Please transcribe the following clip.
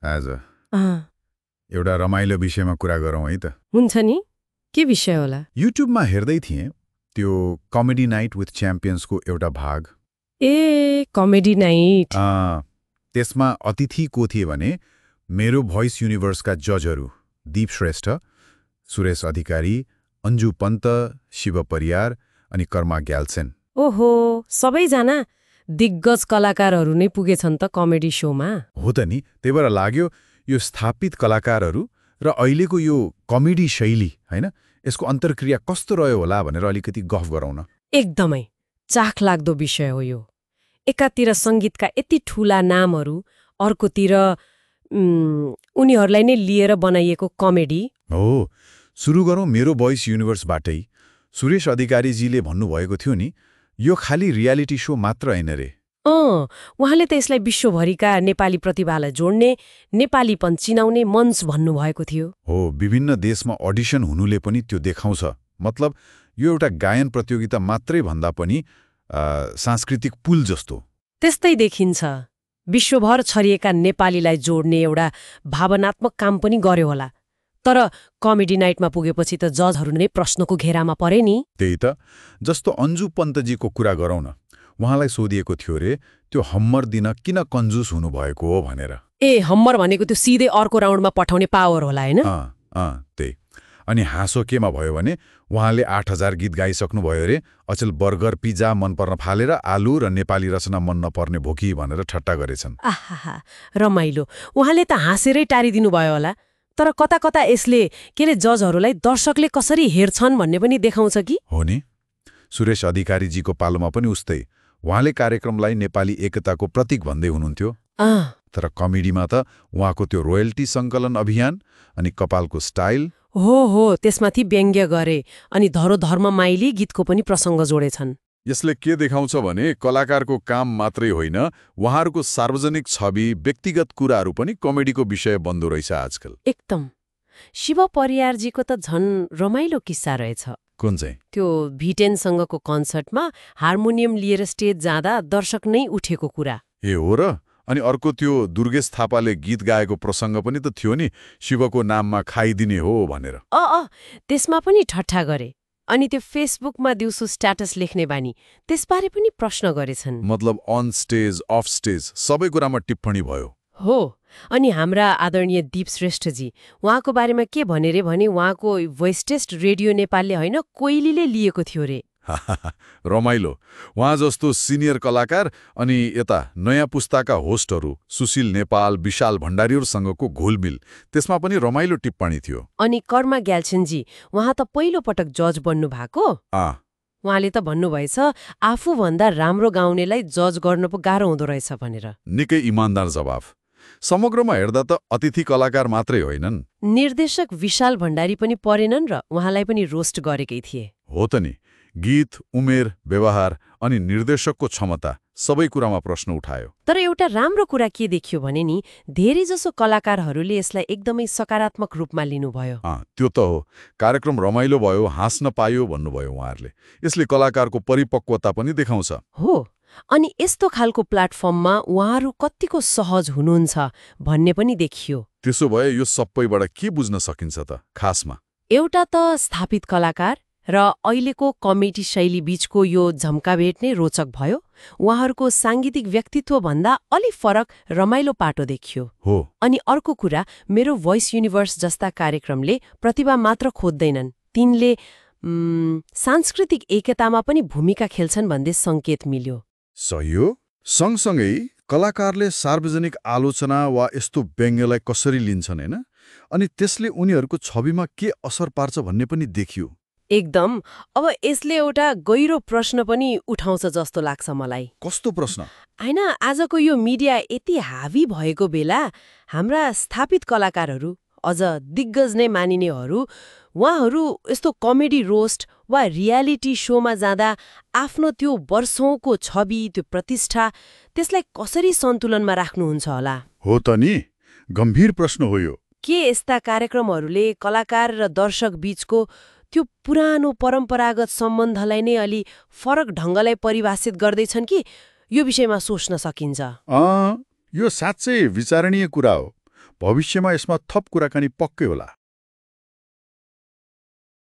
आज अँ, एउटा रमाइलो विषयमा कुरा गरौँ है त। हुन्छ नि के विषय होला? युट्युबमा हेर्दै थिएँ त्यो कमेडी नाइट विथ च्याम्पियन्सको एउटा भाग। ए कमेडी नाइट। त्यसमा अतिथि को थिए भने मेरो भोइस युनिभर्सका जजहरू दीप श्रेष्ठ, सुरेश अधिकारी, अन्जु पन्त, शिव परियार अनि कर्मा ग्याल्सेन। ओहो, सबैजना दिग्गज कलाकारहरू नै पुगेछन् त कमेडी सोमा। हो त नि, त्यही भएर लाग्यो यो स्थापित कलाकारहरू र अहिलेको यो कमेडी शैली हैन, यसको अन्तर्क्रिया कस्तो रह्यो होला भनेर अलिकति गफ गरौँ न। एकदमै चाख लाग्दो विषय हो यो। एकातिर सङ्गीतका यति ठूला नामहरू, अर्कोतिर उनीहरूलाई नै लिएर बनाइएको कमेडी। हो, सुरु गरौँ मेरो भोइस युनिभर्सबाटै। सुरेश अधिकारीजीले भन्नुभएको थियो नि, यो खाली रियालिटी शो मात्र होइन रे। उहाँले त यसलाई विश्वभरिका नेपाली प्रतिभालाई जोड्ने, नेपालीपन चिनाउने मञ्च भन्नुभएको थियो। हो, विभिन्न देशमा अडिसन हुनुले पनि त्यो देखाउँछ। मतलब यो एउटा गायन प्रतियोगिता मात्रै भन्दा पनि सांस्कृतिक पुल जस्तो। त्यस्तै देखिन्छ। विश्वभर छरिएका नेपालीलाई जोड्ने एउटा भावनात्मक काम पनि गर्यो होला। तर कमेडी नाइटमा पुगेपछि त जजहरू नै प्रश्नको घेरामा परे नि। त्यही त, जस्तो अन्जु पन्तजीको कुरा गरौँ न। उहाँलाई सोधिएको थियो रे त्यो हम्मर दिन किन कन्जुस हुनुभएको हो भनेर। ए हम्मर भनेको त्यो सिधै अर्को राउन्डमा पठाउने पावर होला हैन? त्यही। अनि हाँसो केमा भयो भने उहाँले 8000 गीत गाइसक्नुभयो रे, अचेल बर्गर पिज्जा मन पर्न फालेर आलु र नेपाली रचना मन नपर्ने भोकी भनेर ठट्टा गरेछन्। आहा, रमाइलो। उहाँले त हाँसेरै टारिदिनु भयो होला। तर कता कता यसले केले जजहरूलाई दर्शकले कसरी हेर्छन् भन्ने पनि देखाउँछ कि? हो नि, सुरेश अधिकारीजीको पालोमा पनि उस्तै। उहाँले कार्यक्रमलाई नेपाली एकताको प्रतीक भन्दै हुनुहुन्थ्यो। तर कमेडीमा त उहाँको त्यो रोयल्टी सङ्कलन अभियान अनि कपालको स्टाइल। हो, त्यसमाथि व्यङ्ग्य गरे अनि धरोधर्म माइली गीतको पनि प्रसङ्ग जोडेछन्। यसले के देखाउँछ भने कलाकारको काम मात्रै होइन, उहाँहरूको सार्वजनिक छवि, व्यक्तिगत कुराहरू पनि कमेडीको विषय बन्दो रहेछ आजकल। एकदम। शिव परियारजीको त झन् रमाइलो किस्सा रहेछ। कुन चाहिँ? त्यो भिटेनसँगको कन्सर्टमा हार्मोनियम लिएर स्टेज जाँदा दर्शक नै उठेको कुरा। ए हो र? अनि अर्को त्यो दुर्गेश थापाले गीत गाएको प्रसङ्ग पनि त थियो नि, शिवको नाममा खाइदिने हो भनेर। त्यसमा पनि ठट्टा गरे। अनि त्यो फेसबुकमा दिउँसो स्ट्याटस लेख्ने बानी, त्यसबारे पनि प्रश्न गरेछन्। मतलब अन स्टेज, अफ स्टेज सबै कुरामा टिप्पणी भयो। हो, अनि हाम्रा आदरणीय दीप श्रेष्ठजी, उहाँको बारेमा के भने रे भने उहाँको भोइस टेस्ट रेडियो नेपालले होइन कोइलीले लिएको थियो रे। रमाइलो। उहाँ जस्तो सिनियर कलाकार अनि यता नयाँ पुस्ताका होस्टहरू सुशील नेपाल, विशाल भण्डारीहरूसँगको घुलमिल, त्यसमा पनि रमाइलो टिप्पणी थियो। अनि कर्मा ग्याल्सेनजी, उहाँ त पहिलो पटक जज बन्नु भएको। उहाँले त भन्नुभएछ आफूभन्दा राम्रो गाउनेलाई जज गर्न पो गाह्रो हुँदो रहेछ भनेर। निकै इमान्दार जवाफ। समग्रमा हेर्दा त अतिथि कलाकार मात्रै होइनन्, निर्देशक विशाल भण्डारी पनि परेनन् र उहाँलाई पनि रोस्ट गरेकै थिए। हो त नि, गीत, उमेर, व्यवहार अनि निर्देशकको क्षमता सबै कुरामा प्रश्न उठायो। तर एउटा राम्रो कुरा के देखियो भने नि, धेरैजसो कलाकारहरूले यसलाई एकदमै सकारात्मक रूपमा लिनुभयो। त्यो त हो। कार्यक्रम रमाइलो भयो, हाँस्न पायो भन्नुभयो उहाँहरूले। यसले कलाकारको परिपक्वता पनि देखाउँछ। हो, अनि यस्तो खालको प्लेटफर्ममा उहाँहरू कतिको सहज हुनुहुन्छ भन्ने पनि देखियो। त्यसो भए यो सबैबाट के बुझ्न सकिन्छ त खासमा? एउटा त स्थापित कलाकार र अहिलेको कमेडी शैली बीचको यो झम्काभेट नै रोचक भयो। उहाँहरूको साङ्गीतिक व्यक्तित्वभन्दा अलि फरक रमाइलो पाटो देखियो। हो, अनि अर्को कुरा, मेरो भोइस युनिभर्स जस्ता कार्यक्रमले प्रतिभा मात्र खोज्दैनन्, तिनले सांस्कृतिक एकतामा पनि भूमिका खेल्छन् भन्दै सङ्केत मिल्यो। सही हो। सँगसँगै कलाकारले सार्वजनिक आलोचना वा यस्तो व्यङ्ग्यलाई कसरी लिन्छन् हैन, अनि त्यसले उनीहरूको छविमा के असर पार्छ भन्ने पनि देखियो। एकदम। अब यसले एउटा गहिरो प्रश्न पनि उठाउँछ जस्तो लाग्छ मलाई। कस्तो प्रश्न? हैन, आजको यो मिडिया यति हावी भएको बेला हाम्रा स्थापित कलाकारहरू, अझ दिग्गज नै मानिनेहरू, उहाँहरू यस्तो कमेडी रोस्ट वा रियालिटी शोमा जाँदा आफ्नो त्यो वर्षौंको छवि, त्यो प्रतिष्ठा, त्यसलाई कसरी सन्तुलनमा राख्नुहुन्छ होला? हो त नि, गम्भीर प्रश्न हो यो। के यस्ता कार्यक्रमहरूले कलाकार र दर्शक बीचको त्यो पुरानो परम्परागत सम्बन्धलाई नै अलि फरक ढङ्गलाई परिभाषित गर्दैछन् कि यो विषयमा सोच्न सकिन्छ? यो साँच्चै विचारणीय कुरा हो। भविष्यमा यसमा थप कुराकानी पक्कै होला।